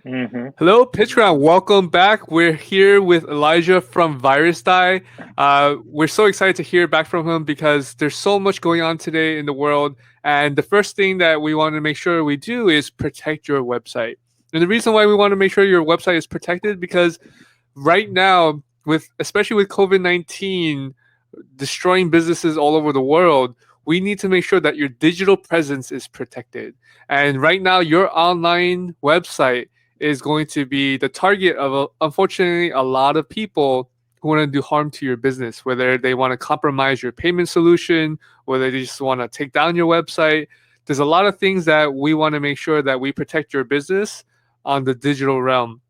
Mm-hmm. Hello, PitchGround. Welcome back. We're here with Elijah from Virusdie. We're so excited to hear back from him because there's so much going on today in the world. And the first thing that we want to make sure we do is protect your website. And the reason why we want to make sure your website is protected because right now, especially with COVID-19 destroying businesses all over the world, we need to make sure that your digital presence is protected. And right now, your online website is going to be the target of, unfortunately, a lot of people who want to do harm to your business, whether they want to compromise your payment solution, whether they just want to take down your website. There's a lot of things that we want to make sure that we protect your business on the digital realm.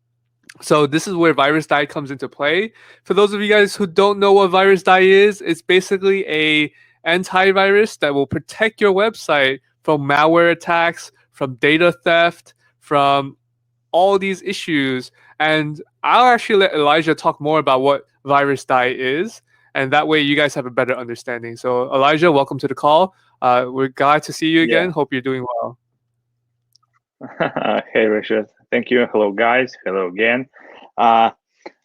So this is where Virusdie comes into play. For those of you guys who don't know what Virusdie is, it's basically a antivirus that will protect your website from malware attacks, from data theft, from all these issues. And I'll actually let Elijah talk more about what Virusdie is, and that way you guys have a better understanding. So Elijah, welcome to the call. We're glad to see you again. Yeah. Hope you're doing well. Hey, Richard. Thank you. Hello, guys. Hello again.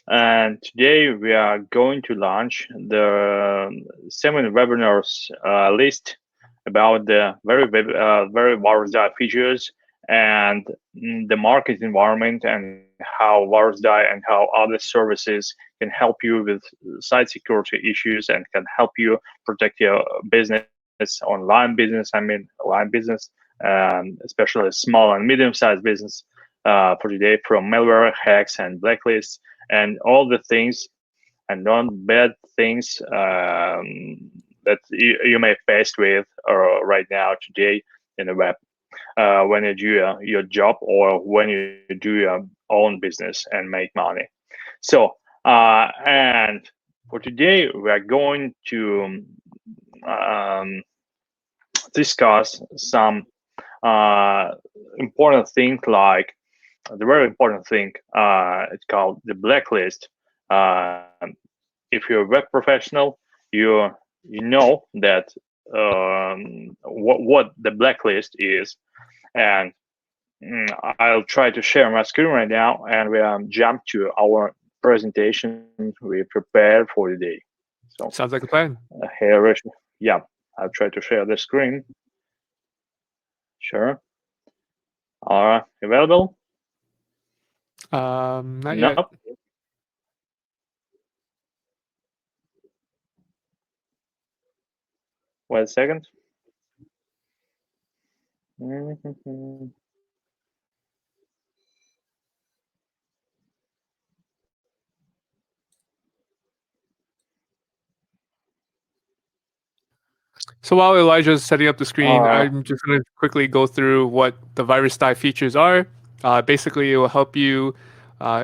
And today we are going to launch the 7 webinars list about the very Virusdie features and the market environment and how Virusdie and how other services can help you with site security issues and can help you protect your business, online business, especially small and medium-sized business for today from malware, hacks, and blacklists, and all the things and non-bad things that you may face with right now today in the web when you do your job or when you do your own business and make money. So, and for today, we are going to discuss some important thing, like the very important thing. It's called the blacklist. If you're a web professional, you know that what the blacklist is, and I'll try to share my screen right now, and we jump to our presentation we prepared for the day. So sounds like a plan. Here, yeah, I'll try to share the screen. Sure. Available? Not Nope. yet. Wait a second. So while Elijah is setting up the screen, I'm just going to quickly go through what the Virusdie features are. Basically, it will help you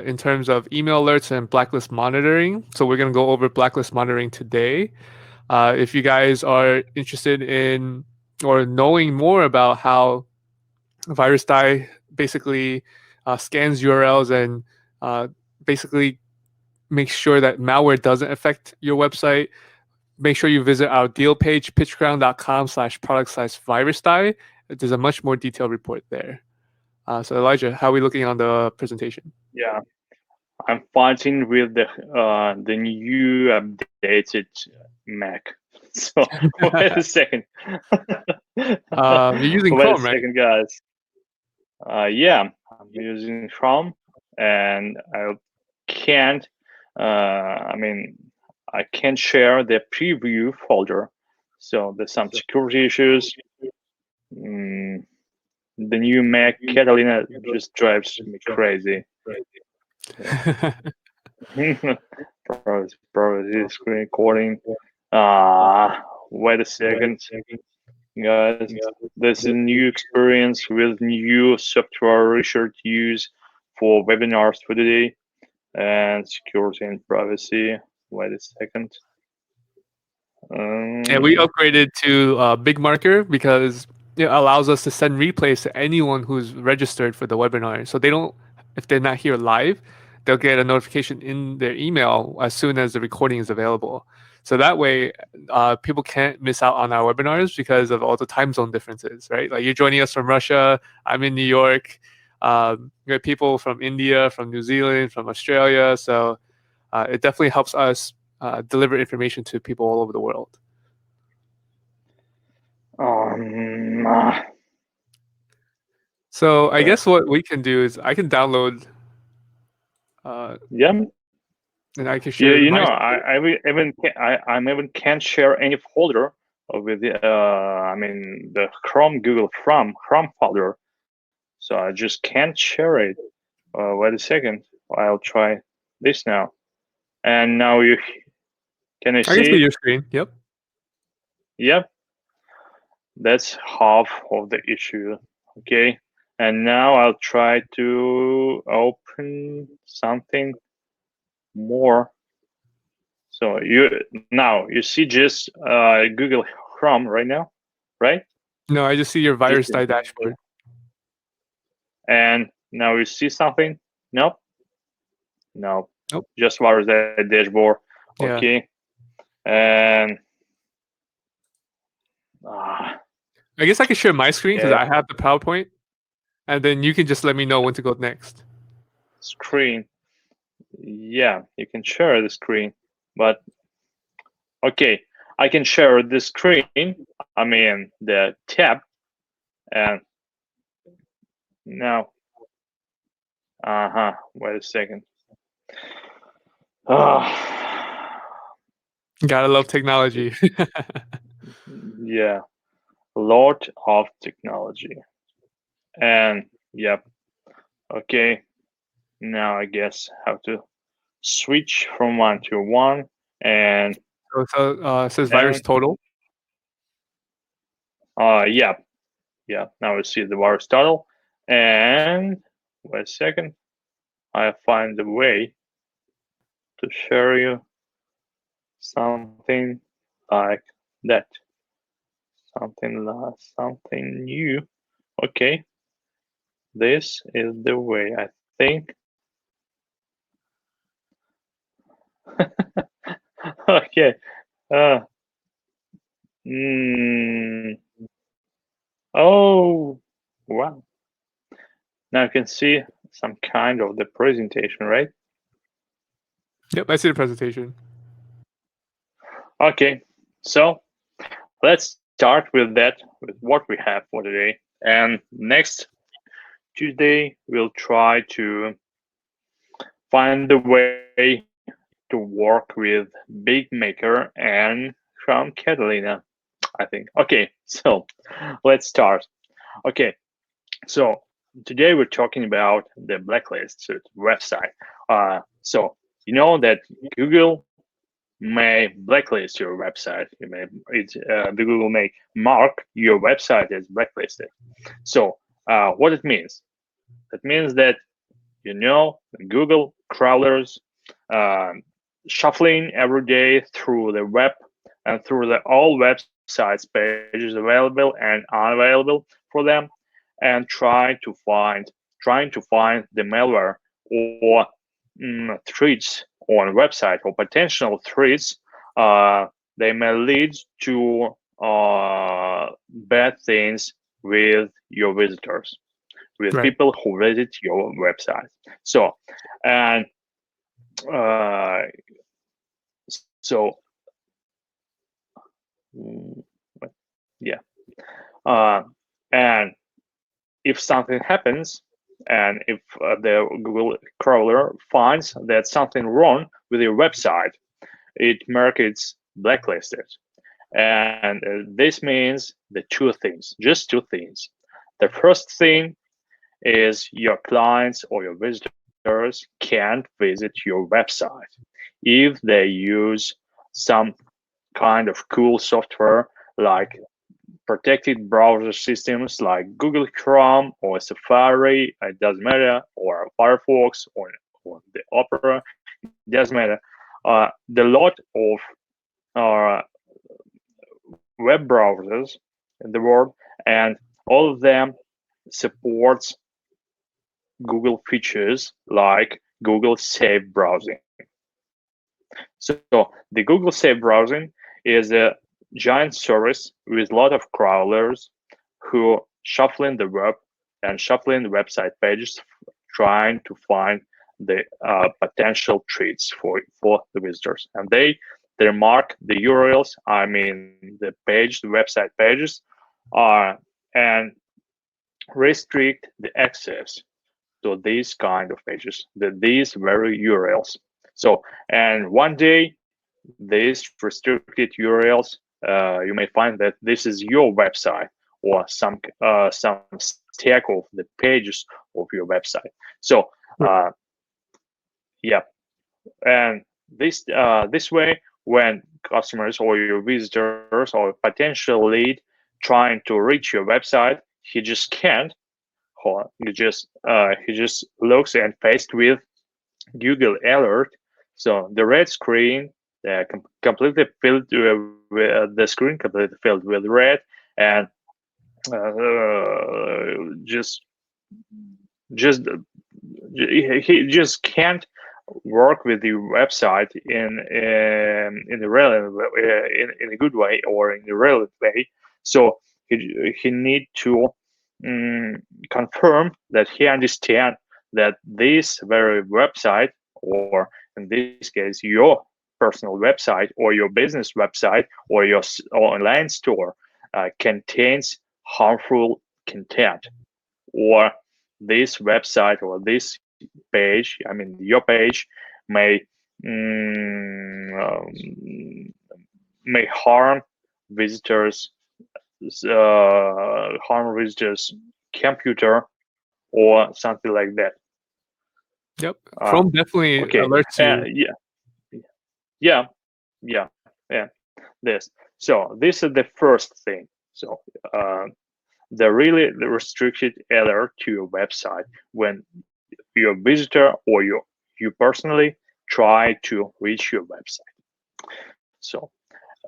in terms of email alerts and blacklist monitoring. So we're going to go over blacklist monitoring today. If you guys are interested in or knowing more about how Virusdie basically scans URLs and basically makes sure that malware doesn't affect your website, make sure you visit our deal page, pitchground.com/product/Virusdie. There's a much more detailed report there. So Elijah, how are we looking on the presentation? Yeah, I'm fighting with the new updated Mac. So wait a second. You're using Wait a Chrome, right? second, guys. Yeah, I'm using Chrome, and I can't. I can't share the preview folder. So there's some security issues. The new Mac Catalina just drives me crazy. Probably screen recording. Wait a second, guys. There's a new experience with new software Richard use for webinars for today, and security and privacy. Wait a second. And we upgraded to BigMarker because it allows us to send replays to anyone who's registered for the webinar. So they don't, if they're not here live, they'll get a notification in their email as soon as the recording is available. So that way, people can't miss out on our webinars because of all the time zone differences, right? Like you're joining us from Russia, I'm in New York. People from India, from New Zealand, from Australia. So it definitely helps us deliver information to people all over the world. So I guess what we can do is I can download Yeah. and I can Yeah, share my I even can't share any folder with the Google Chrome folder. So I just can't share it. Wait a second. I'll try this now. And now can I I can see see? your screen. Yep. Yep. That's half of the issue. Okay. And now I'll try to open something more. So you see just Google Chrome right now, right? No, I just see your Just Virusdie dashboard. and now you see something? Nope. No. Nope. Just Virusdie dashboard. Yeah. Okay. And I guess I can share my screen because I have the PowerPoint, and then you can just let me know when to go next. Screen. Yeah, you can share the screen, but okay, I can share the screen. I mean the tab, and now. Wait a second. Gotta love technology. Yeah, lot of technology, and yep. Okay, now I guess have to switch from one to one, and So it says VirusTotal. Yeah. Now we see the VirusTotal, and wait a second. I find a way to share you something like that. Something new. Okay. This is the way, I think. Okay. Oh, wow. Now you can see some kind of the presentation, right? Yep, I see the presentation. Okay. So let's start with that, with what we have for today. And next Tuesday, we'll try to find a way to work with BigMarker and Crown Catalina, I think. Okay, so let's start. Okay, so today we're talking about the Blacklist website. So you know that Google may blacklist your website. The Google may mark your website as blacklisted. So what it means? It means that Google crawlers shuffling every day through the web and through all websites pages available and unavailable for them, and trying to find the malware or threats on website or potential threats. They may lead to bad things with your visitors, with people who visit your website. So, and so, yeah. And if something happens, and if the Google crawler finds that something wrong with your website, it marks it blacklisted. And this means just two things. The first thing is your clients or your visitors can't visit your website if they use some kind of cool software like protected browser systems like Google Chrome or Safari, it doesn't matter, or Firefox or the Opera, it doesn't matter. The lot of web browsers in the world, and all of them supports Google features like Google Safe Browsing. So the Google Safe Browsing is a giant service with a lot of crawlers who shuffling the web and shuffling website pages, trying to find the potential treats for the visitors. And they mark the URLs, I mean the website pages, and restrict the access to these kind of pages, these very URLs. So, and one day, these restricted URLs, you may find that this is your website or some stack of the pages of your website. So, yeah, and this way, when customers or your visitors or potential lead trying to reach your website, he just can't. Or he just looks and faced with Google alert. So the red screen completely filled with the screen completely filled with red, and just just he just can't work with the website in a relevant in a good way or in a relevant way. So he need to confirm that he understand that this very website, or in this case your personal website or your business website or your online store contains harmful content, or this website or this page, I mean your page, may may harm visitors computer or something like that. Yep. Chrome definitely Okay. alerts you. Yeah, yeah. This. So this is the first thing. So the restricted alert to your website when your visitor or you personally try to reach your website. So,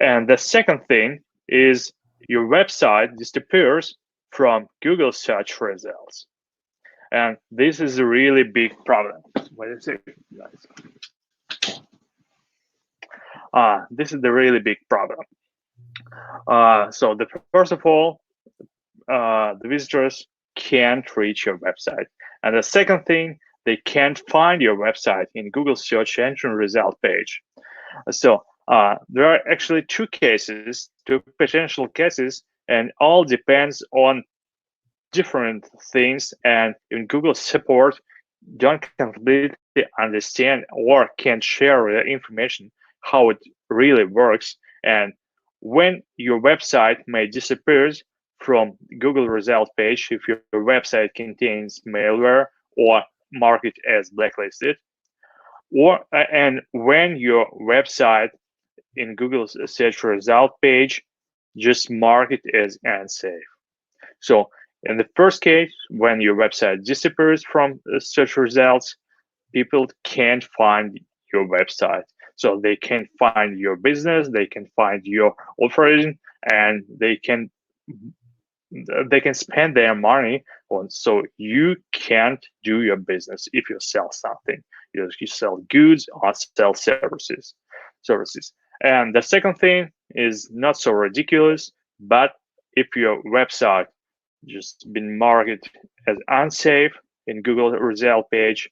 and the second thing is your website disappears from Google search results. And this is a really big problem. Wait a second, guys. This is the really big problem. So first of all, the visitors can't reach your website. And the second thing, they can't find your website in Google search engine result page. So there are actually two potential cases, and all depends on different things. And in Google support, don't completely understand or can't share the information how it really works. And when your website may disappear from Google result page if your website contains malware or mark it as blacklisted, and when your website in Google search result page just mark it as unsafe. So in the first case, when your website disappears from search results, people can't find your website. So they can find your business, they can find your operation, and they can spend their money on. So you can't do your business if you sell something. You sell goods or sell services. And the second thing is not so ridiculous, but if your website just been marked as unsafe in Google result page,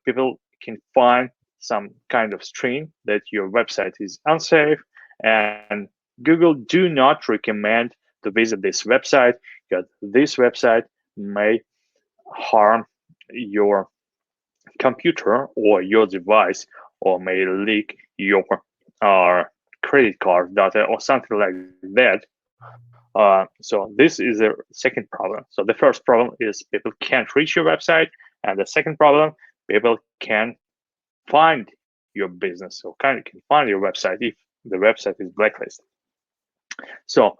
people can find some kind of string that your website is unsafe, and Google do not recommend to visit this website because this website may harm your computer or your device, or may leak your credit card data or something like that. So this is the second problem. So the first problem is people can't reach your website, and the second problem, people can find your business or can find your website if the website is blacklisted. So,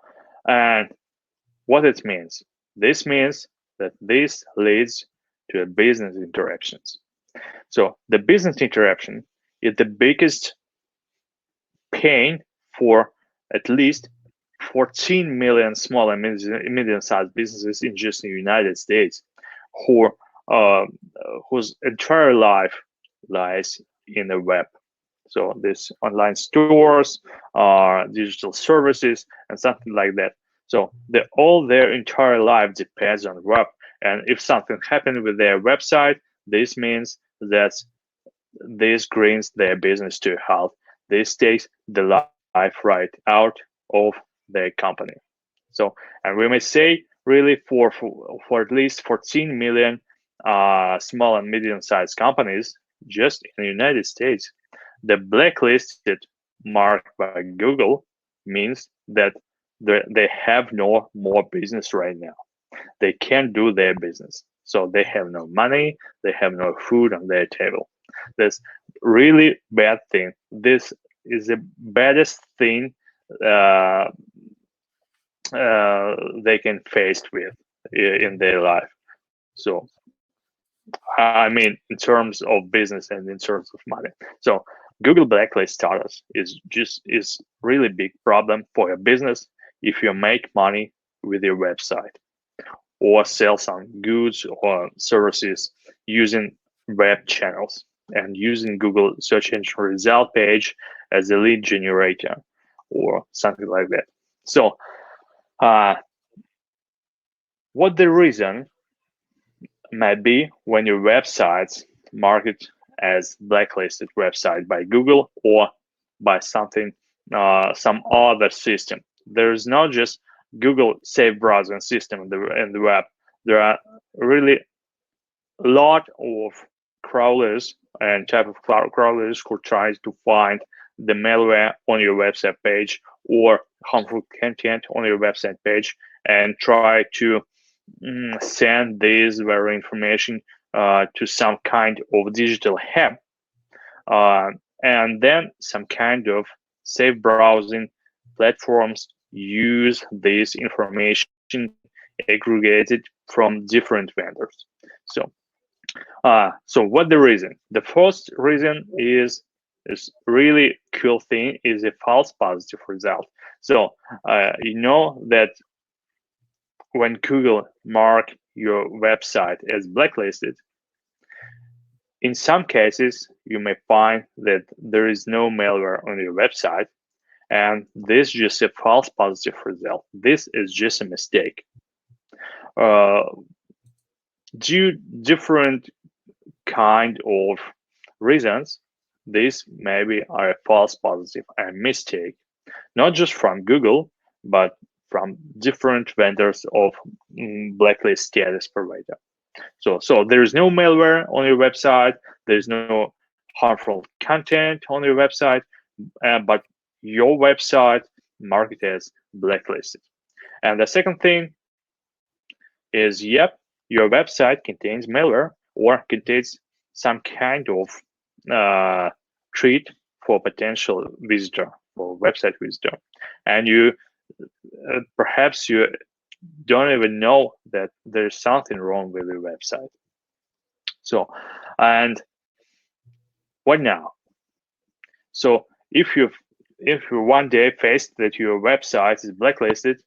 and what it means? This means that this leads to a business interruptions. So the business interruption is the biggest pain for at least 14 million small and medium-sized businesses in just the United States, whose entire life lies in the web. So these online stores, digital services, and something like that. So all their entire life depends on web. And if something happened with their website, this means that this brings their business to a halt. This takes the life right out of their company. So, and we may say really for at least 14 million small and medium-sized companies just in the United States, the blacklisted marked by Google means that they have no more business right now. They can't do their business. So they have no money, they have no food on their table. That's really bad thing. This is the baddest thing uh, they can face with in their life. So I mean, in terms of business and in terms of money. So Google Blacklist Status is really big problem for your business if you make money with your website or sell some goods or services using web channels and using Google search engine result page as a lead generator or something like that. So uh, what the reason might be when your website's market as blacklisted website by Google or by some other system. There is not just Google safe browsing system in the web. There are really a lot of crawlers and type of crawlers who tries to find the malware on your website page or harmful content on your website page and try to send this very information to some kind of digital hub, and then some kind of safe browsing platforms use this information aggregated from different vendors. So, so what the reason? The first reason is really cool thing is a false positive result. So you know that when Google mark your website as blacklisted, in some cases, you may find that there is no malware on your website, and this is just a false positive result. This is just a mistake. Due different kind of reasons, these maybe are a false positive and mistake, not just from Google, but from different vendors of blacklist status provider. So there's no malware on your website. There's no harmful content on your website, but your website marked as blacklisted. And the second thing is, yep, your website contains malware or contains some kind of treat for potential visitor, for website visitor, and you perhaps you don't even know that there's something wrong with your website. So, and what now? So if you one day faced that your website is blacklisted,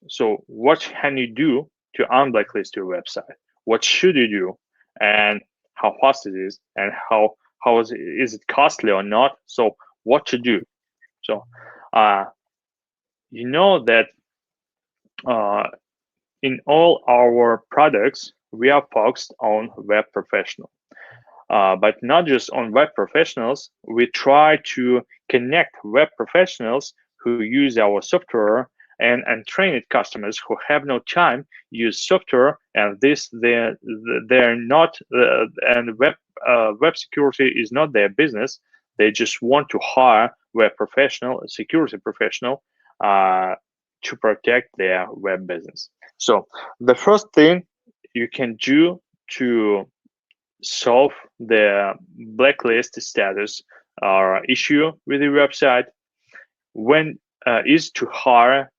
so what can you do to unblacklist your website? What should you do, and how fast it is, and how is it costly or not? So what to do? So you know that in all our products we are focused on web professional. But not just on web professionals, we try to connect web professionals who use our software and trained customers who have no time use software, and they're not and web security is not their business. They just want to hire web professional, a security professional, to protect their web business. So the first thing you can do to solve the blacklist status issue with your website when is to hire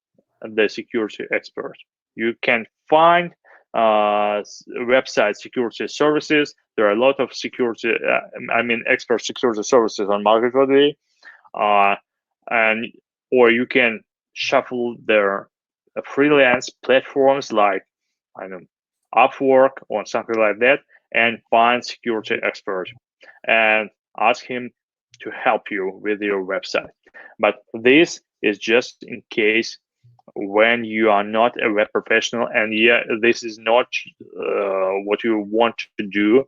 the security expert. You can find website security services. There are a lot of security, expert security services on market today, and or you can shuffle their freelance platforms like I don't know, Upwork or something like that, and find security expert and ask him to help you with your website. But this is just in case when you are not a web professional, and this is not what you want to do,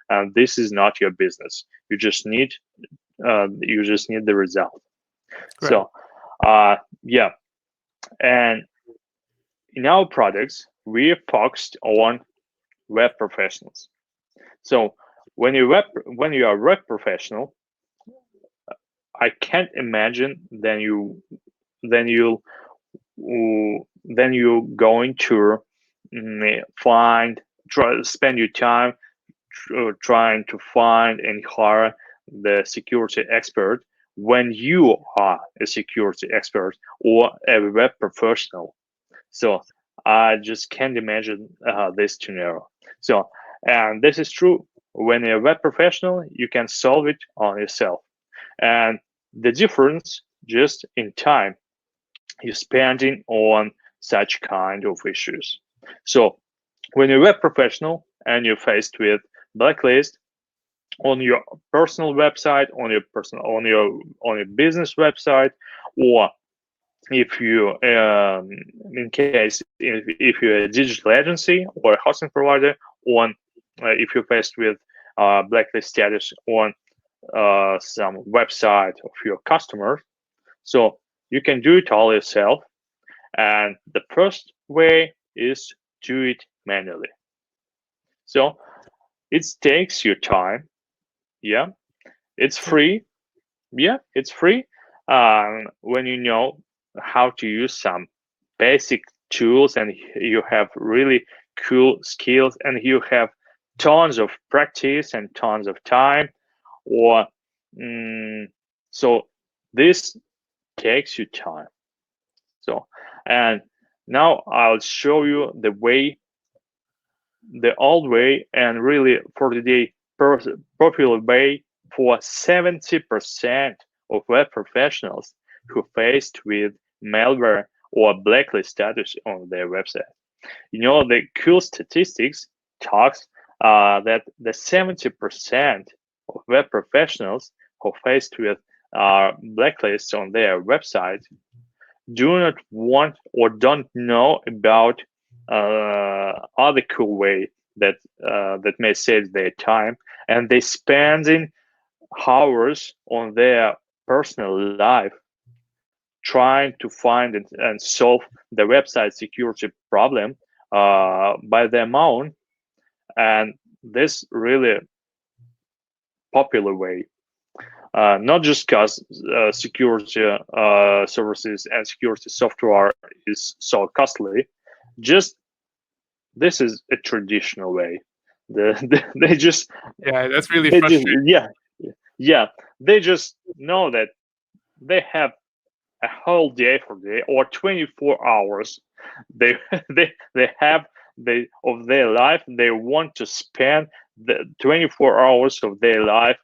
and this is not your business. You just need the result. Right. So yeah, and in our products we focused on web professionals. So when you are a web professional, I can't imagine then you'll then you're going to spend your time trying to find and hire the security expert when you are a security expert or a web professional. So I just can't imagine this scenario. So, and this is true. When you're a web professional, you can solve it on yourself. And the difference just in time you're spending on such kind of issues. So when you're a web professional and you're faced with blacklist on your personal website, on your business website, or if you in case if you're a digital agency or a hosting provider, on if you're faced with blacklist status on some website of your customers, so you can do it all yourself. And the first way is do it manually. So it takes your time. Yeah, it's free. Yeah, it's free. When you know how to use some basic tools and you have really cool skills and you have tons of practice and tons of time, or so this takes you time. So, and now I'll show you the old way, and really for today popular way for 70% of web professionals who faced with malware or blacklist status on their website. You know, the cool statistics talks that the 70% of web professionals who faced with blacklists on their website do not want or don't know about other cool way that may save their time, and they spending hours on their personal life trying to find and solve the website security problem by their own. And this really popular way, not just because security services and security software is so costly, just this is a traditional way. They just Yeah, that's really they just frustrating. yeah, they just know that they have a whole day for day or 24 hours they they have of their life. They want to spend the 24 hours of their life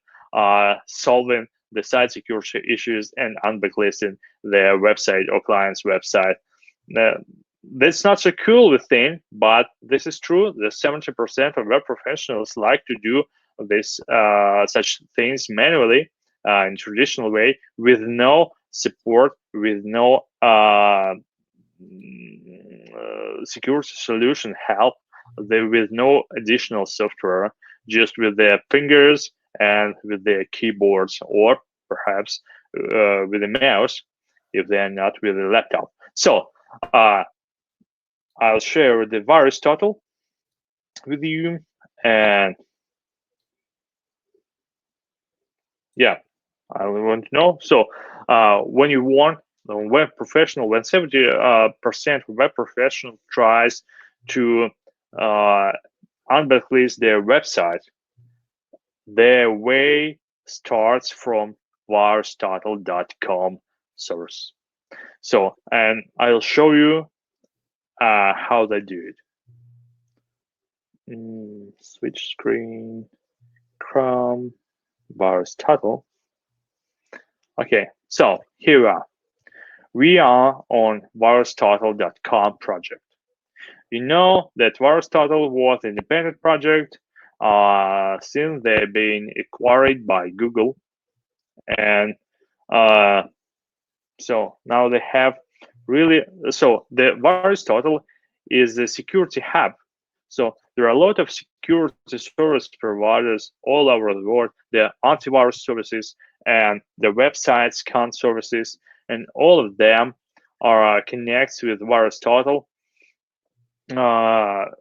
solving the site security issues and unblacklisting their website or client's website. uh, that's not so cool thing, but this is true. The 70% of web professionals like to do this such things manually in traditional way with no support, with no security solution help, with no additional software, just with their fingers and with their keyboards, or perhaps with a mouse if they're not with a laptop. So I'll share the VirusTotal with you, and yeah, I want to know. So when you want a web professional, when 70% of web professional tries to unblacklist their website, their way starts from VirusTotal.com source. So, and I'll show you how they do it. Switch screen, Chrome, VirusTotal. Okay, so here we are. We are on VirusTotal.com project. You know that VirusTotal was an independent project since they've been acquired by Google, and so now they have really, so the VirusTotal is the security hub. So there are a lot of security service providers all over the world. The antivirus services and the website scan services, and all of them are connected with VirusTotal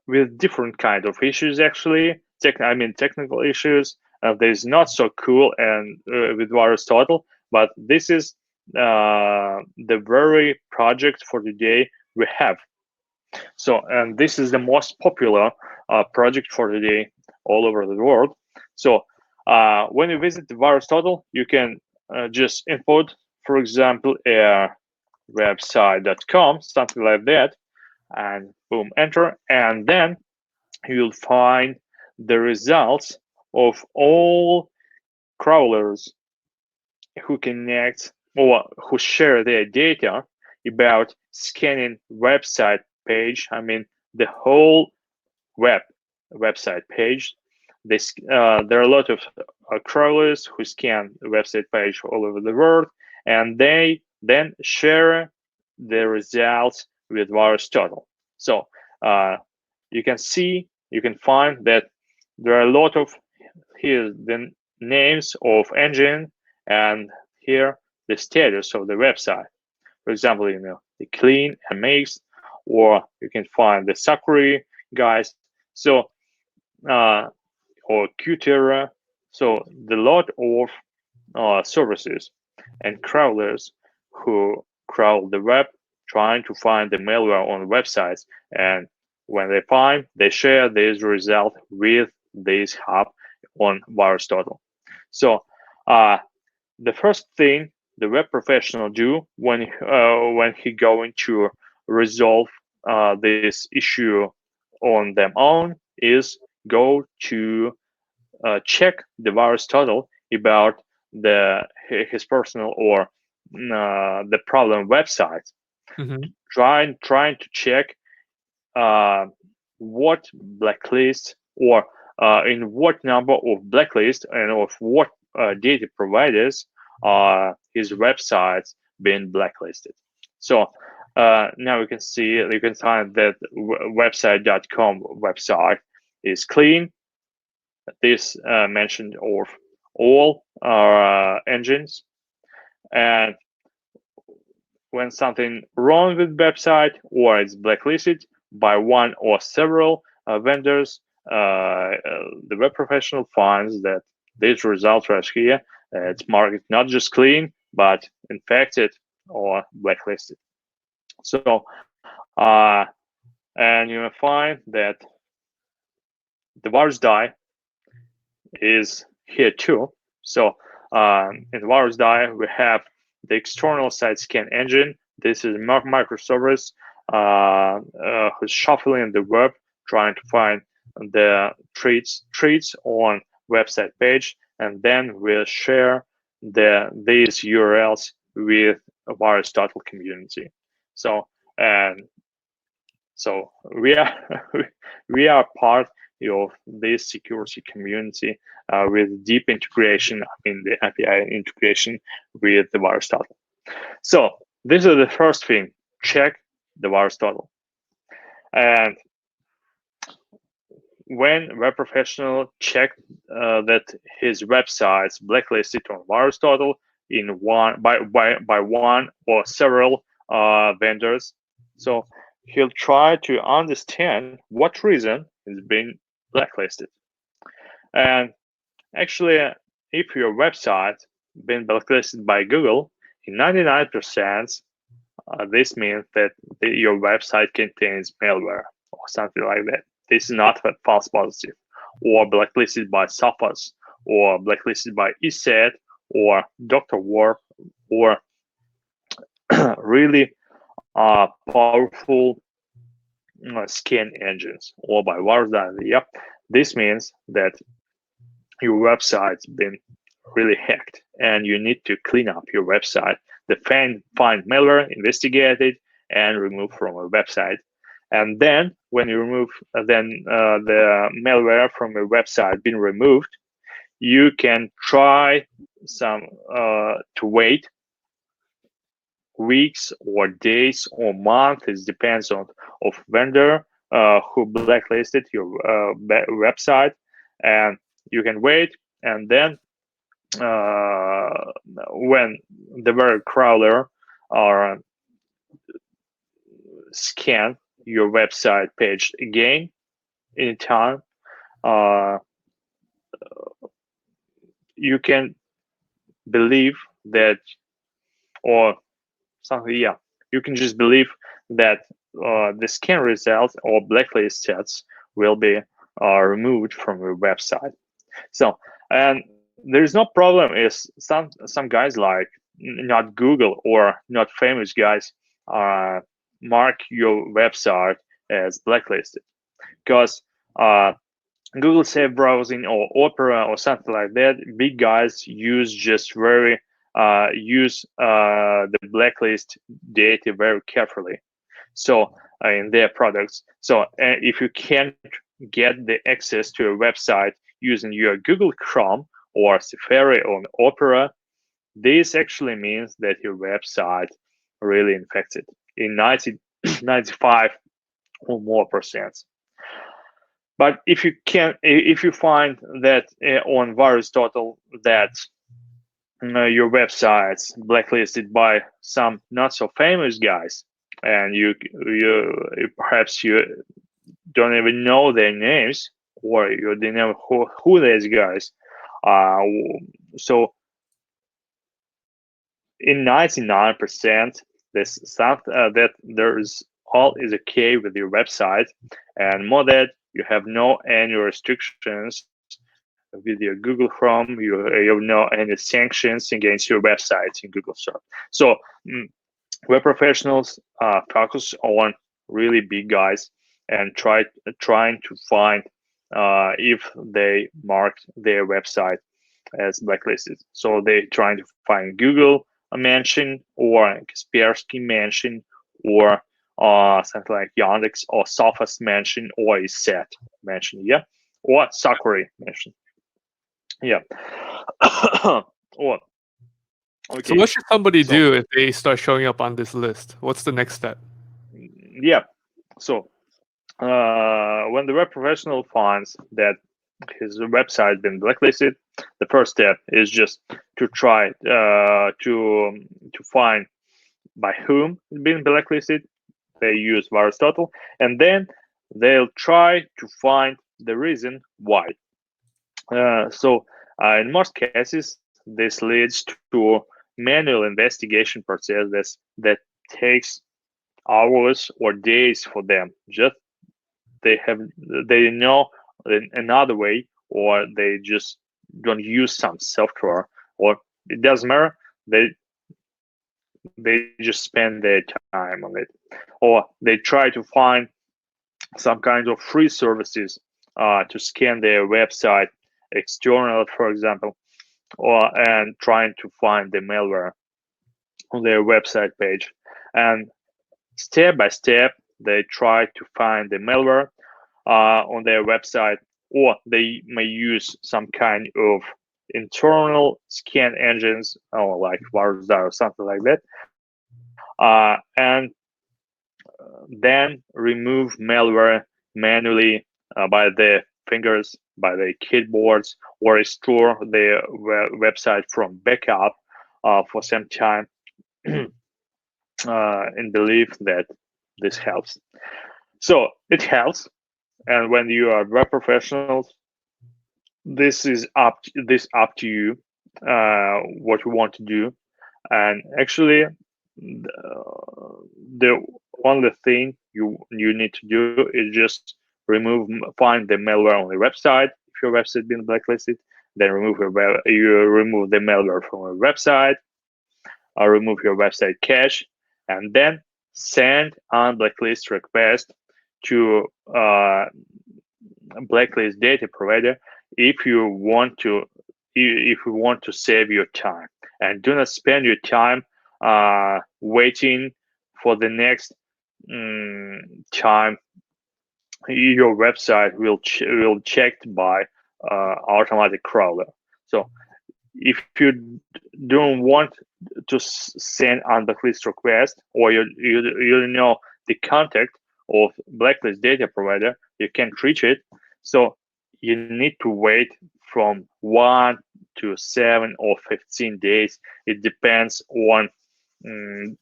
with different kind of issues. Actually, technical issues. There's not so cool and with VirusTotal, but this is the very project for today we have. So, and this is the most popular project for today all over the world. So, when you visit the VirusTotal, you can just input, for example, website.com, something like that, and boom, enter, and then you'll find the results of all crawlers who connect or who share their data about scanning website page. I mean, the whole website page. There are a lot of crawlers who scan the website page all over the world, and they then share the results with VirusTotal. So you can find that there are a lot of, here the names of engine, and here the status of the website. For example, the clean and mix, or you can find the Sakura guys. So or Qterra. So the lot of services and crawlers who crawl the web trying to find the malware on websites, and when they share this result with this hub on VirusTotal. So the first thing the web professional do when he going to resolve this issue on them own is go to check the VirusTotal about his personal or the problem website, Mm-hmm. trying to check what blacklist or in what number of blacklist and of what data providers his websites been blacklisted. So now you can find that website.com website is clean. This mentioned of all engines, and when something wrong with website or it's blacklisted by one or several vendors, the web professional finds that this result right here, it's marked not just clean, but infected or blacklisted. So, and you will find that the Virusdie is here too. So in Virusdie, we have the external side scan engine. This is microservice who's shuffling the web, trying to find the treats on website page, and then we'll share these URLs with a VirusTotal community. So so we are we are part of this security community with deep integration in the API integration with the VirusTotal. So this is the first thing: check the VirusTotal. And when web professional check that his website's blacklisted on VirusTotal in one by one or several vendors, so he'll try to understand what reason is being blacklisted. And actually, if your website been blacklisted by Google, in 99%, this means that your website contains malware or something like that. This is not a false positive, or blacklisted by SAFAS, or blacklisted by ESET, or Dr. Warp, or really powerful scan engines, or by Virusdie. Yep, this means that your website's been really hacked, and you need to clean up your website. Find malware, investigate it, and remove from a website. And then when you remove the malware from your website been removed, you can try to wait weeks or days or months. It depends on of vendor who blacklisted your website, and you can wait. And then when the very crawler or scan your website page again anytime, uh, you can believe that, or something, yeah, you can just believe that the scan results or blacklist sets will be removed from your website. So, and there is no problem is some guys like not Google or not famous guys uh, mark your website as blacklisted, because Google Safe Browsing or Opera or something like that, big guys use just very use the blacklist data very carefully. So in their products. So if you can't get the access to a website using your Google Chrome or Safari or Opera, this actually means that your website really infected in 95 or more percent. But if you find that on VirusTotal that your website's blacklisted by some not so famous guys, and you perhaps you don't even know their names, or you don't know who these guys are. So in 99%, this stuff that there is all is okay with your website, and more that you have no any restrictions with your Google Chrome, you have no any sanctions against your website in Google Search. So web professionals focus on really big guys and trying to find if they marked their website as blacklisted. So they're trying to find Google mention or Kaspersky mention or something like Yandex or Sophos mention or Iset mention, yeah, or Sakura mention, yeah. Or So okay, what should somebody so do if they start showing up on this list? What's the next step? yeah, so when the web professional finds that his website been blacklisted, the first step is just to try to find by whom it's been blacklisted. They use VirusTotal, and then they'll try to find the reason why. So in most cases, this leads to manual investigation process that takes hours or days for them. Just they know another way, or they just don't use some software, or it doesn't matter. They just spend their time on it, or they try to find some kind of free services to scan their website external, for example, or and trying to find the malware on their website page. And step by step, they try to find the malware on their website, or they may use some kind of internal scan engines, or like Virusdie or something like that, and then remove malware manually by the fingers, by the keyboards, or restore the website from backup for some time in belief that this helps. So it helps, and when you are web professionals, this up to you what you want to do. And actually the only thing you need to do is just find the malware on the website. If your website been blacklisted, then you remove the malware from your website, remove your website cache, and then send un-blacklist request to blacklist data provider if you want to save your time, and do not spend your time waiting for the next time your website will checked by automatic crawler. So if you don't want to send un-blacklist request, or you know the contact of blacklist data provider, you can't reach it. So you need to wait from 1 to 7 or 15 days. It depends on a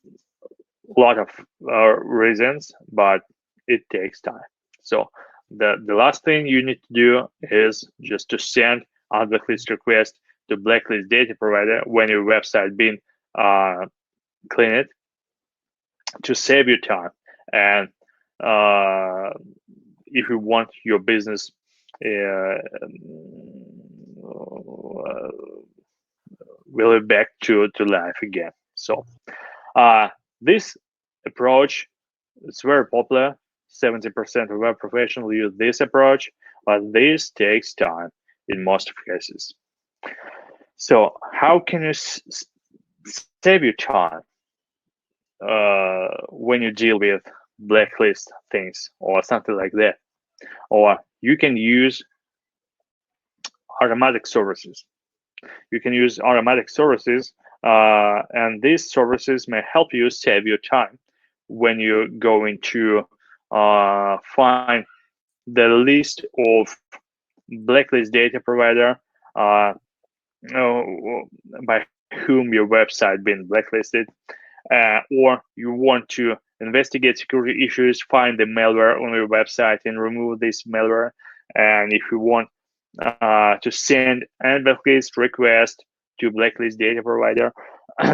lot of reasons, but it takes time. So the last thing you need to do is just to send a blacklist request to blacklist data provider when your website been cleaned, to save your time. And if you want your business really back to life again. So this approach is very popular. 70% of web professionals use this approach, but this takes time in most cases. So how can you save your time when you deal with blacklist things or something like that? Or you can use automatic services. You can use automatic services, and these services may help you save your time when you're going to find the list of blacklist data provider by whom your website been blacklisted, or you want to investigate security issues, find the malware on your website and remove this malware. And if you want to send an blacklist request to blacklist data provider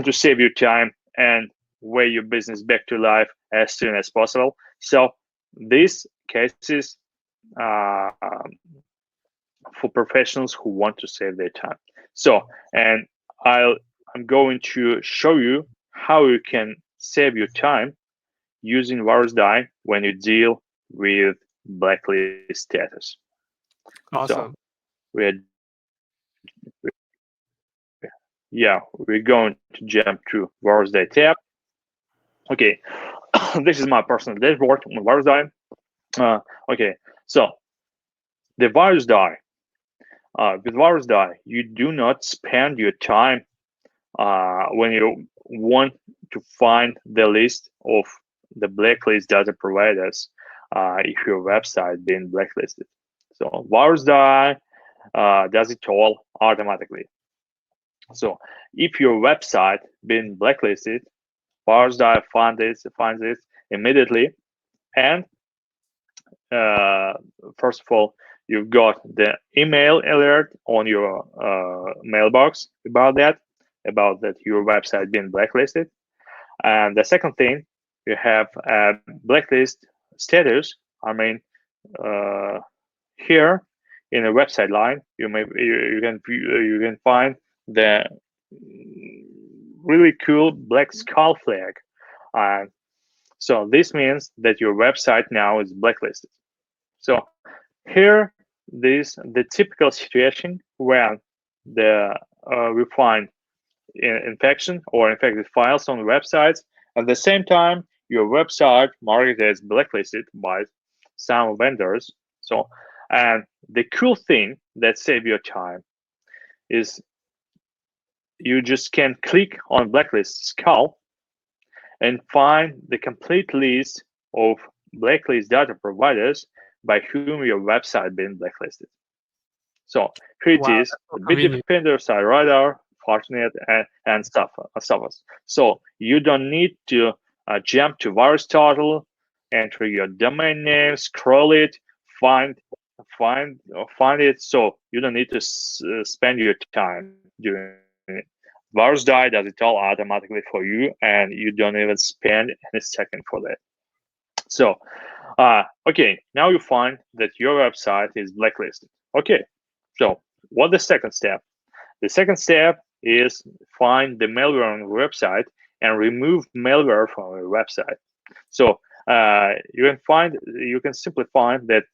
to save your time and way your business back to life as soon as possible. So these cases for professionals who want to save their time. So, and I'm going to show you how you can save your time using Virusdie when you deal with blacklist status. Awesome. So we're going to jump to Virusdie tab. Okay, this is my personal dashboard on Virusdie. Okay, so the Virusdie. With Virusdie, you do not spend your time when you want to find the list of the blacklist data providers if your website been blacklisted. So Virusdie does it all automatically. So if your website been blacklisted, Virusdie finds it immediately, and first of all, you've got the email alert on your mailbox about that your website being blacklisted. And the second thing, you have a blacklist status. I mean, here in a website line, you can find the really cool black skull flag. And so this means that your website now is blacklisted. So here, the typical situation when we find infection or infected files on websites. At the same time, your website marked as blacklisted by some vendors. So, and the cool thing that saves your time is you just can click on blacklist skull and find the complete list of blacklist data providers by whom your website been blacklisted. So here it is. The big vendors are Radar, Fortinet, and stuff. So you don't need to jump to VirusTotal, enter your domain name, scroll it, find it. So you don't need to spend your time doing it. Virusdie does it all automatically for you, and you don't even spend any second for that. So, okay, now you find that your website is blacklisted. Okay, so what's the second step? The second step is find the malware on your website and remove malware from your website. So you can simply find that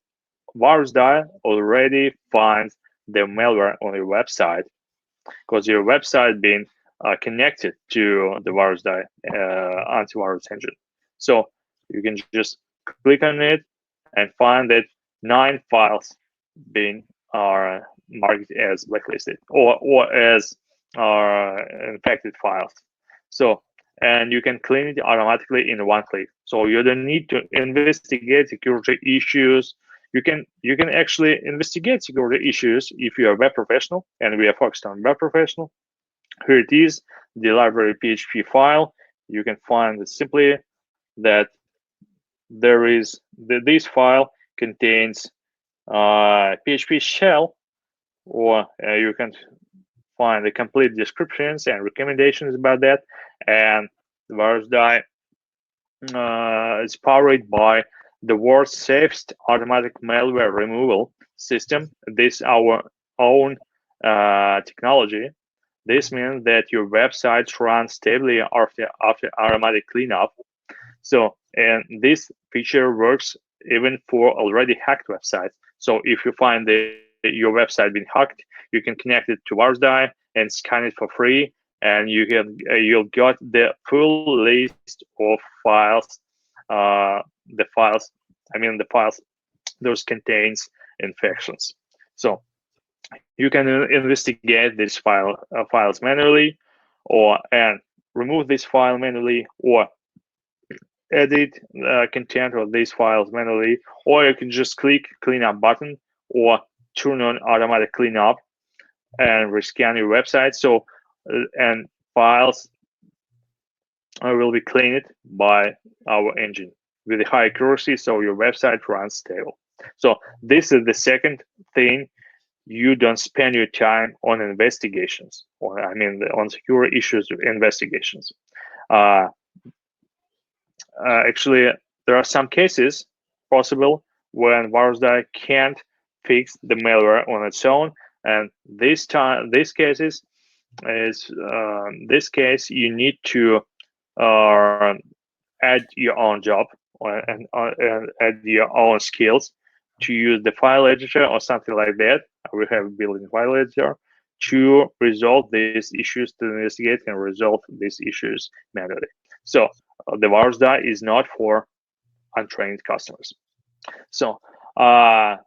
Virusdie already finds the malware on your website because your website being connected to the Virusdie antivirus engine. So you can just click on it and find that 9 files being are marked as blacklisted or as infected files. So, and you can clean it automatically in one click. So you don't need to investigate security issues. You can actually investigate security issues if you are a web professional, and we are focused on web professional. Here it is, the library PHP file. You can find simply that there is this file contains PHP shell, or you can find the complete descriptions and recommendations about that. And Virusdie is powered by the world's safest automatic malware removal system. This is our own technology. This means that your website runs stably after automatic cleanup. So, and this feature works even for already hacked websites. So if you find your website being hacked, you can connect it to Virusdie and scan it for free, and you'll get the full list of files. The files, the files those contains infections. So you can investigate these files manually, or and remove this file manually, or edit content of these files manually, or you can just click cleanup button, or turn on automatic cleanup and rescan your website. So and files will be cleaned by our engine with a high accuracy, so your website runs stable. So this is the second thing. You don't spend your time on investigations, or on secure issues investigations. Uh, Actually, there are some cases possible when Virusdie can't fix the malware on its own, and these cases is this case you need to uh, add your own job, and add your own skills to use the file editor or something like that. We have a built-in file editor to resolve these issues, to investigate and resolve these issues manually. So the Virusdie is not for untrained customers. So I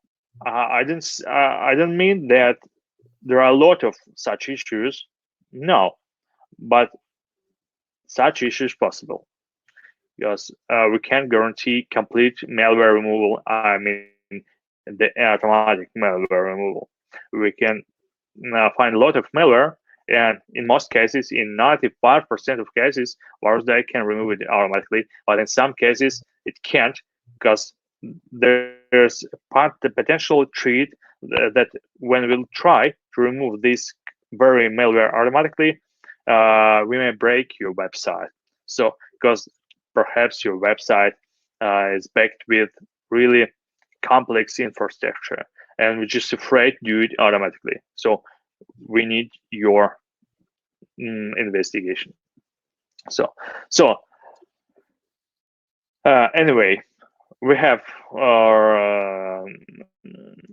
don't mean that there are a lot of such issues. No, but such issues possible. Yes, we can't guarantee complete malware removal. The automatic malware removal. We can find a lot of malware, and in most cases, in 95% of cases, Virusdie can remove it automatically. But in some cases, it can't, because there's the potential treat that when we'll try to remove this very malware automatically, we may break your website. So, because perhaps your website is backed with really complex infrastructure, and we're just afraid to do it automatically. So we need your investigation. So anyway, we have our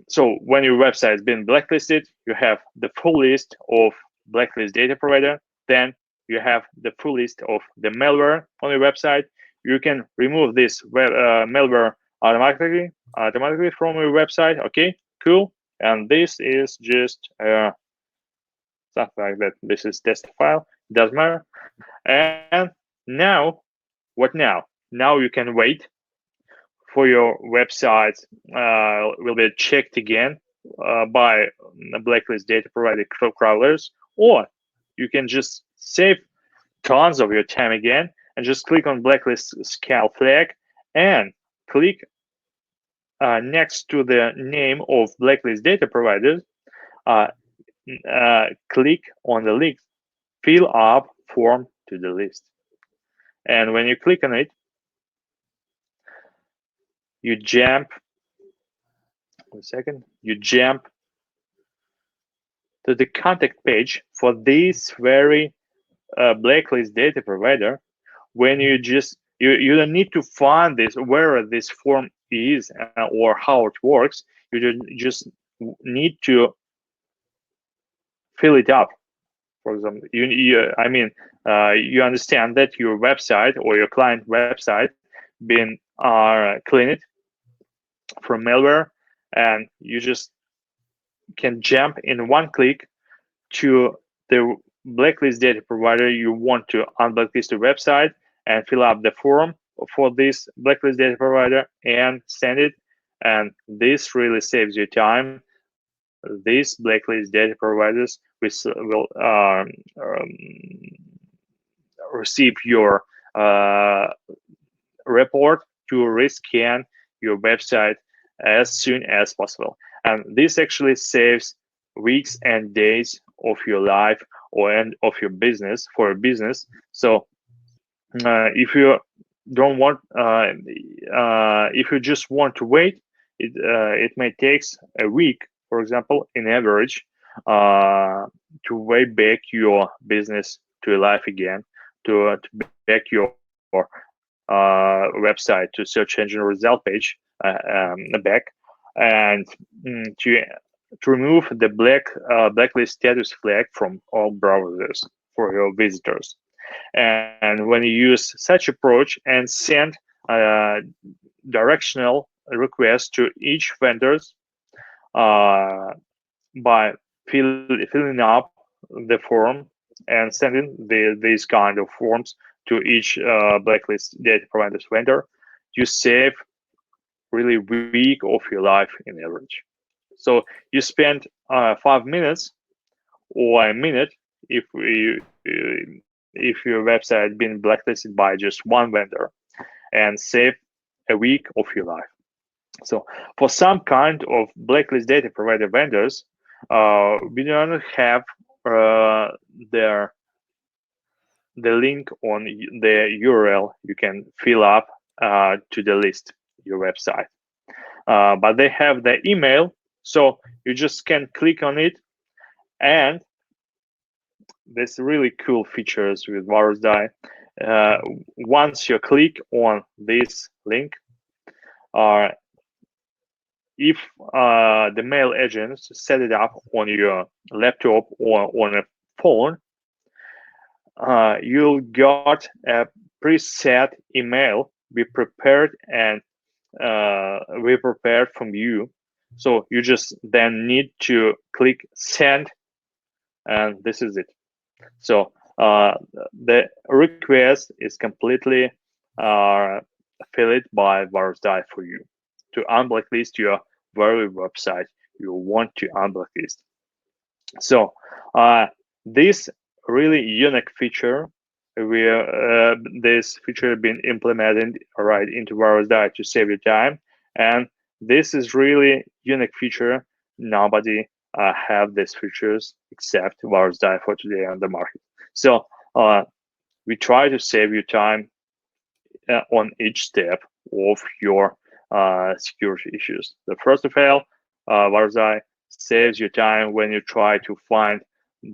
so when your website has been blacklisted, you have the full list of blacklist data provider. Then you have the full list of the malware on your website. You can remove this malware automatically from your website. Okay, cool. And this is just something like that. This is test file. Doesn't matter. And now, what now? Now you can wait for your website will be checked again by blacklist data provider crawlers, or you can just save tons of your time again and just click on blacklist scan flag and click next to the name of blacklist data providers. Uh, Click on the link fill up form to the list, and when you click on it, you jump you jump to the contact page for this very blacklist data provider. When you don't need to find this where this form is or how it works. You just need to fill it up. For example, you understand that your website or your client website been cleaned from malware, and you just can jump in one click to the blacklist data provider, you want to unblacklist your website and fill up the form for this blacklist data provider and send it. And this really saves you time. These blacklist data providers will receive your uh, report to rescan your website as soon as possible. And this actually saves weeks and days of your life or end of your business for a business. So if you don't want, if you just want to wait, it may take a week, for example, in average, to way back your business to life again, to back your website to search engine result page back, and to remove the blacklist status flag from all browsers for your visitors. And when you use such approach and send a directional request to each vendors uh, by filling up the form and sending these kind of forms to each blacklist data provider's vendor, you save really week of your life in average. So you spend 5 minutes or a minute if your website been blacklisted by just one vendor and save a week of your life. So for some kind of blacklist data provider vendors, we don't have uh, their the link on the URL you can fill up to the list your website, but they have the email, so you just can click on it. And there's really cool features with Virusdie. Uh, Once you click on this link, uh, if the mail agents set it up on your laptop or on a phone, you'll got a preset email we prepared from you. So you just then need to click send, and this is it. So the request is completely uh, filled by Virusdie for you to unblacklist your very website you want to unblacklist. So this really unique feature, this feature been implemented right into Virusdie to save you time, and this is really unique feature. Nobody have these features except Virusdie for today on the market. So we try to save you time on each step of your security issues. The first of all, Virusdie saves you time when you try to find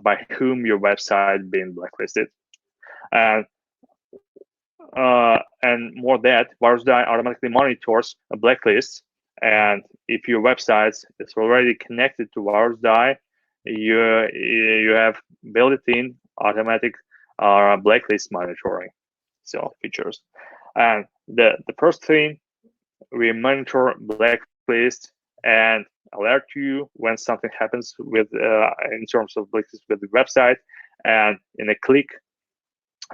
by whom your website being blacklisted. And more that, Virusdie automatically monitors a blacklist. And if your website is already connected to Virusdie, you have built-in automatic blacklist monitoring, so features. And the first thing, we monitor blacklist and alert you when something happens with in terms of blacklist with the website. And in a click,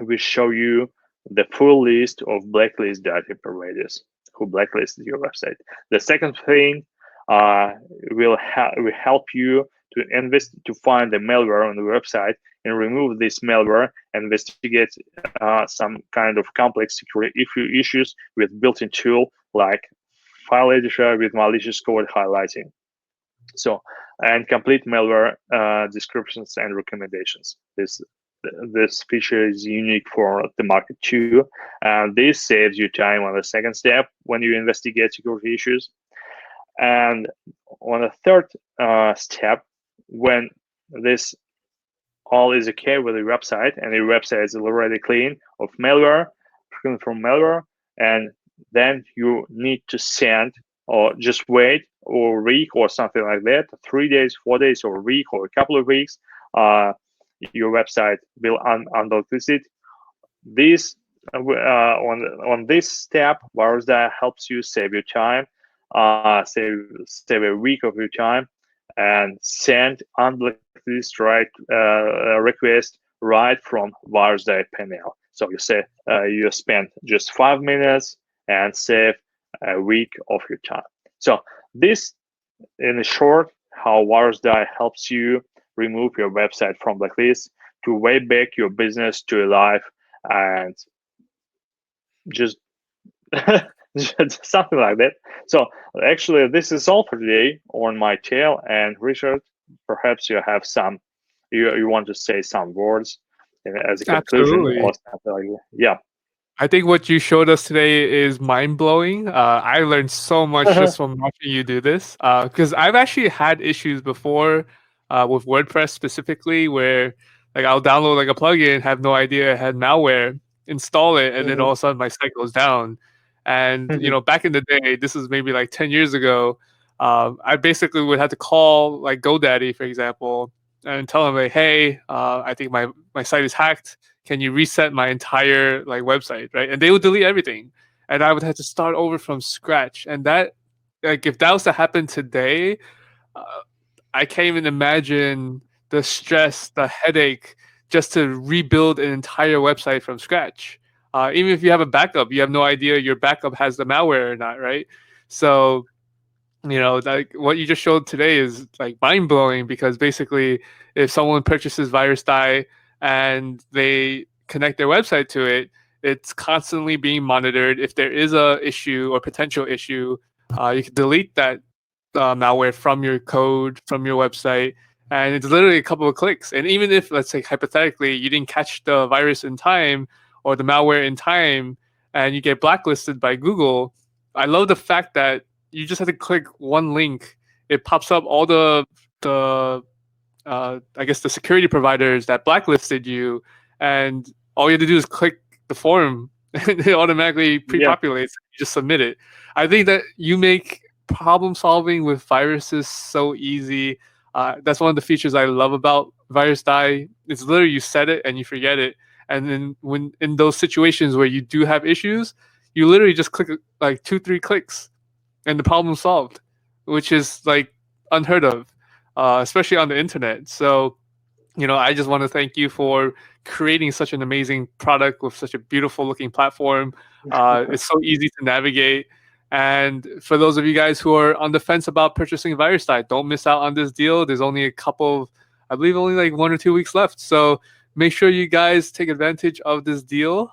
we show you the full list of blacklist data providers who blacklisted your website. The second thing, will help you to find the malware on the website and remove this malware and investigate some kind of complex security issues with built-in tool like file editor with malicious code highlighting. So, and complete malware descriptions and recommendations. This feature is unique for the market too, and this saves you time on the second step when you investigate security issues. And on the third step, when this all is okay with your website and your website is already clean of malware, from malware, and then you need to send or just wait or a week or something like that, 3 days, 4 days, or a week or a couple of weeks, your website will unblacklist it. This on this step, Virusdie helps you save your time, save a week of your time, and send unblacklist request right from Virusdie panel. So you say you spend just 5 minutes and save a week of your time. So this, in short, how Virusdie helps you remove your website from blacklist to way back your business to life and just something like that. So actually, this is all for today on my tale. And Richard, perhaps you have some, you want to say some words as a conclusion Absolutely. or something like that. Yeah. I think what you showed us today is mind blowing. I learned so much just from watching you do this. Because I've actually had issues before with WordPress specifically, where like I'll download like a plugin, have no idea it had malware, install it, and then all of a sudden my site goes down. And back in the day, this is maybe like 10 years ago. I basically would have to call like GoDaddy, for example, and tell them like, "Hey, I think my site is hacked. Can you reset my entire like website?" Right? And they would delete everything, and I would have to start over from scratch. And that, like, if that was to happen today, uh, I can't even imagine the stress, the headache, just to rebuild an entire website from scratch. Even if you have a backup, you have no idea your backup has the malware or not, right? So like what you just showed today is like mind blowing, because basically if someone purchases Virusdie and they connect their website to it, it's constantly being monitored. If there is a issue or potential issue, you can delete that malware from your code, from your website, and it's literally a couple of clicks. And even if, let's say hypothetically, you didn't catch the virus in time or the malware in time, and you get blacklisted by Google, I love the fact that you just have to click one link. It pops up all the I guess the security providers that blacklisted you, and all you have to do is click the form, and it automatically Yeah. pre-populates. You just submit it. I think that you make problem solving with viruses so easy. That's one of the features I love about Virusdie. It's literally you set it and you forget it, and then when in those situations where you do have issues, you literally just click like 2-3 clicks and the problem solved, which is like unheard of, especially on the internet. So, I just want to thank you for creating such an amazing product with such a beautiful looking platform. It's so easy to navigate. And for those of you guys who are on the fence about purchasing Virusdie, don't miss out on this deal. There's only a couple of, I believe, only like 1 or 2 weeks left. So make sure you guys take advantage of this deal.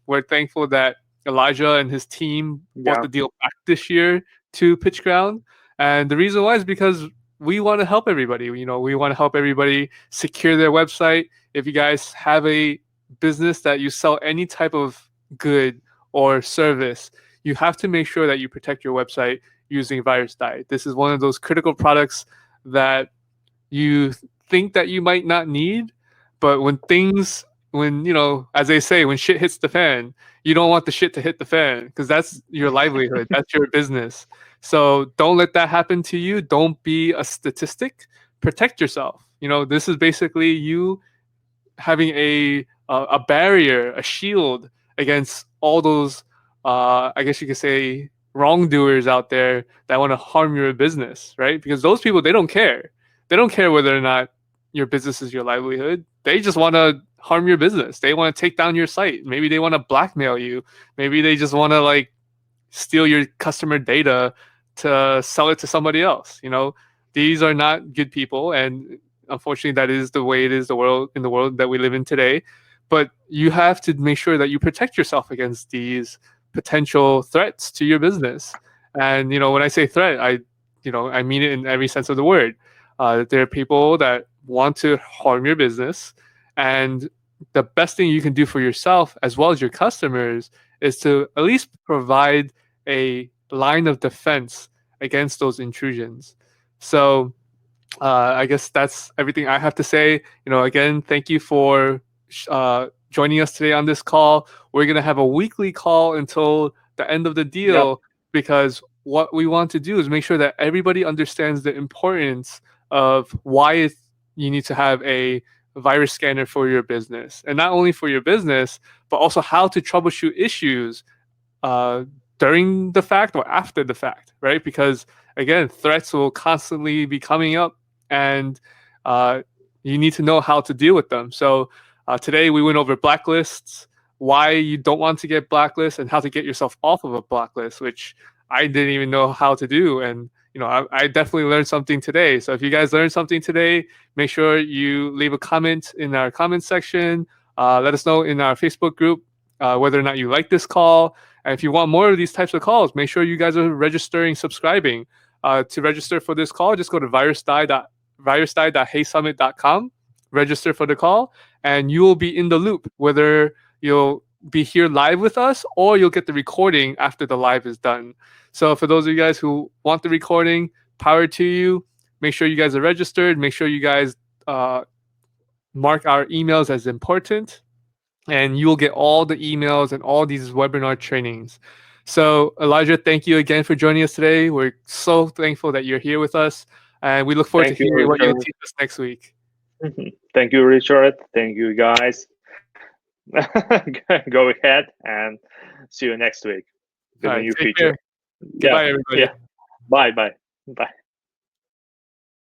We're thankful that Elijah and his team bought Yeah. the deal back this year to PitchGround. And the reason why is because we want to help everybody. We want to help everybody secure their website. If you guys have a business that you sell any type of good or service, you have to make sure that you protect your website using Virusdie. This is one of those critical products that you think that you might not need, but as they say, when shit hits the fan, you don't want the shit to hit the fan, because that's your livelihood, that's your business. So don't let that happen to you. Don't be a statistic. Protect yourself. This is basically you having a barrier, a shield against all those, I guess you could say, wrongdoers out there that want to harm your business, right? Because those people, they don't care. They don't care whether or not your business is your livelihood. They just want to harm your business. They want to take down your site. Maybe they want to blackmail you. Maybe they just want to like steal your customer data to sell it to somebody else. These are not good people, and unfortunately that is the way it is, in the world that we live in today. But you have to make sure that you protect yourself against these potential threats to your business. And when I say threat, I mean it in every sense of the word. There are people that want to harm your business, and the best thing you can do for yourself as well as your customers is to at least provide a line of defense against those intrusions. So I guess that's everything I have to say. Again, thank you for joining us today on this call. We're going to have a weekly call until the end of the Yep. deal, because what we want to do is make sure that everybody understands the importance of why you need to have a virus scanner for your business, and not only for your business, but also how to troubleshoot issues uh, during the fact or after the fact, right? Because again, threats will constantly be coming up, and you need to know how to deal with them. So Today we went over blacklists, why you don't want to get blacklists, and how to get yourself off of a blacklist, which I didn't even know how to do. And I definitely learned something today. So if you guys learned something today, make sure you leave a comment in our comment section. Let us know in our Facebook group whether or not you like this call. And if you want more of these types of calls, make sure you guys are registering, subscribing. To register for this call, just go to virusdie.heysummit.com, register for the call, and you will be in the loop, whether you'll be here live with us or you'll get the recording after the live is done. So for those of you guys who want the recording, power to you. Make sure you guys are registered. Make sure you guys mark our emails as important, and you will get all the emails and all these webinar trainings. So Elijah, thank you again for joining us today. We're so thankful that you're here with us, and we look forward to Thank you, hearing what you're going Richard. to teach us next week. Thank you, Richard. Thank you, guys. Go ahead and see you next week in the new Take feature. care. Goodbye, everybody. Yeah. Bye.